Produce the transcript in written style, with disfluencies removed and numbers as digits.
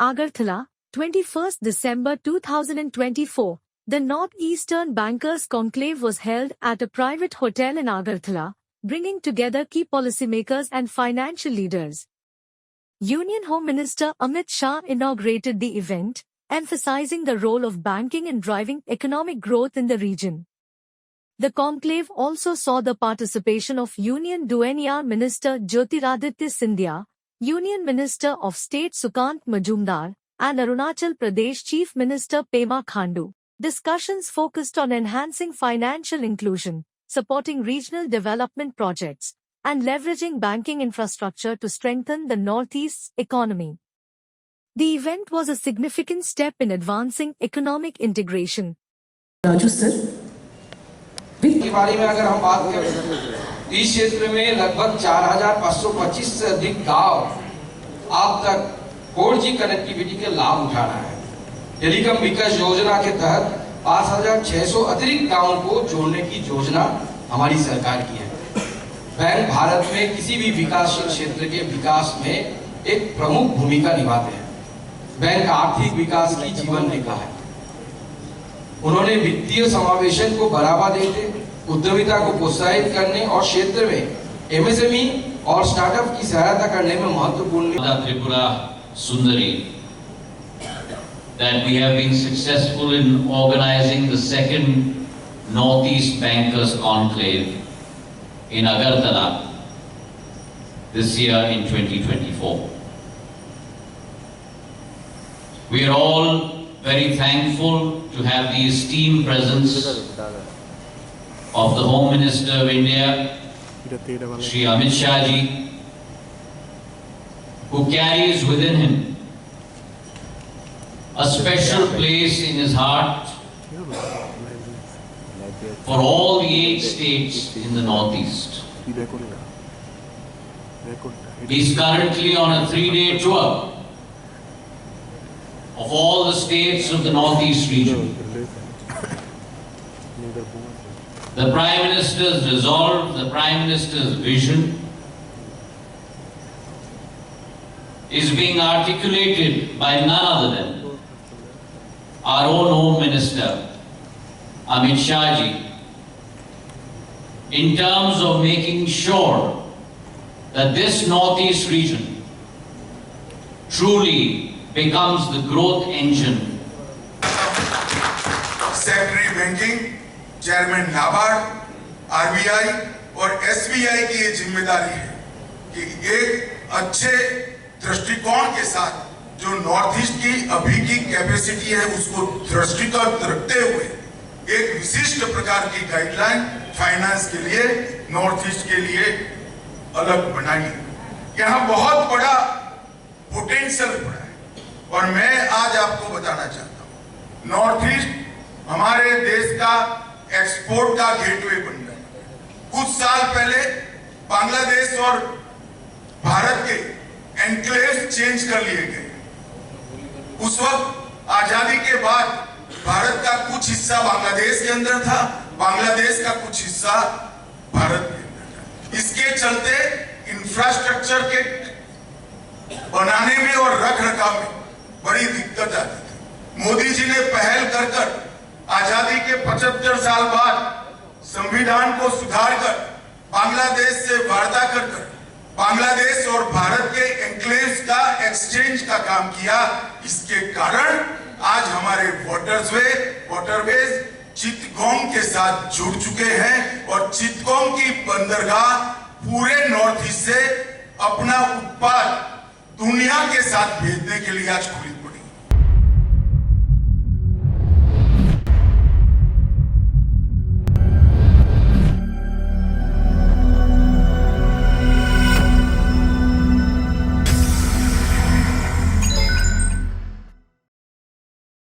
Agartala, 21st December 2024. The Northeastern Bankers Conclave was held at a private hotel in Agartala, bringing together key policymakers and financial leaders. Union Home Minister Amit Shah inaugurated the event, emphasizing the role of banking in driving economic growth in the region. The conclave also saw the participation of Union Douanier Minister Jyotiraditya Scindia, Union Minister of State Sukant Majumdar, and Arunachal Pradesh Chief Minister Pema Khandu. Discussions focused on enhancing financial inclusion, supporting regional development projects, and leveraging banking infrastructure to strengthen the Northeast's economy. The event was a significant step in advancing economic integration. Raju sir के बारे में अगर हम बात करें, इस क्षेत्र में लगभग 4,525 से अधिक गांव अब तक 4G कनेक्टिविटी के लाभ उठा रहा है। टेलीकॉम विकास योजना के तहत 5,600 अतिरिक्त गांवों को जोड़ने की योजना हमारी सरकार की है। बैंक भारत में किसी भी विकासशील क्षेत्र के विकास में एक प्रमुख भूमिका निभाते हैं। बैंक आर्थिक विकास की जीवन रेखा है। उन्होंने वित्तीय समावेशन को बढ़ावा देते, उद्यमिता को प्रोत्साहित करने और क्षेत्र में एमएसएमई और स्टार्टअप की सहायता करने में महत्वपूर्ण Tripura Sundari that we have been successful in organizing the second Northeast Bankers Conclave in Agartala this year in 2024. We are all very thankful to have the esteemed presence of the Home Minister of India, Shri Amit Shah ji, who carries within him a special place in his heart for all the 8 states in the Northeast. He is currently on a 3-day tour of all the states of the Northeast region. The Prime Minister's resolve, the Prime Minister's vision is being articulated by none other than our own Home Minister, Amit Shah ji, in terms of making sure that this Northeast region truly becomes the growth engine. Secretary banking, chairman NABARD, RBI और SBI की ये जिम्मेदारी है कि एक अच्छे दृष्टिकोण के साथ जो नॉर्थ ईस्ट की अभी की कैपेसिटी है उसको दृष्टिगत रखते हुए एक विशिष्ट प्रकार की गाइडलाइन फाइनेंस के लिए नॉर्थ ईस्ट के लिए अलग बनाई। यहाँ बहुत बड़ा पोटेंशियल पड़ा है और मैं आज आपको बताना चाहता हूँ, नॉर्थ ईस्ट हमारे देश का एक्सपोर्ट का गेटवे बन गया। कुछ साल पहले बांग्लादेश और भारत के एनक्लेव्स चेंज कर लिए गए। उस वक्त आजादी के बाद भारत का कुछ हिस्सा बांग्लादेश के अंदर था, बांग्लादेश का कुछ हिस्सा भारत के अंदर था। इसके चलते इंफ्रास्ट्रक्चर के बनाने में और रख रखाव में बड़ी दिक्कत आती थी। मोदी जी ने पहल कर आजादी के 75 साल बाद संविधान को सुधार कर बांग्लादेश से वार्ता कर बांग्लादेश और भारत के एनक्लेव्स का एक्सचेंज का काम किया। इसके कारण आज हमारे वाटरवेज चिटगांव के साथ जुड़ चुके हैं और चिटगांव की बंदरगाह पूरे नॉर्थ ईस्ट से अपना उत्पाद दुनिया के साथ भेजने के लिए आज खुली।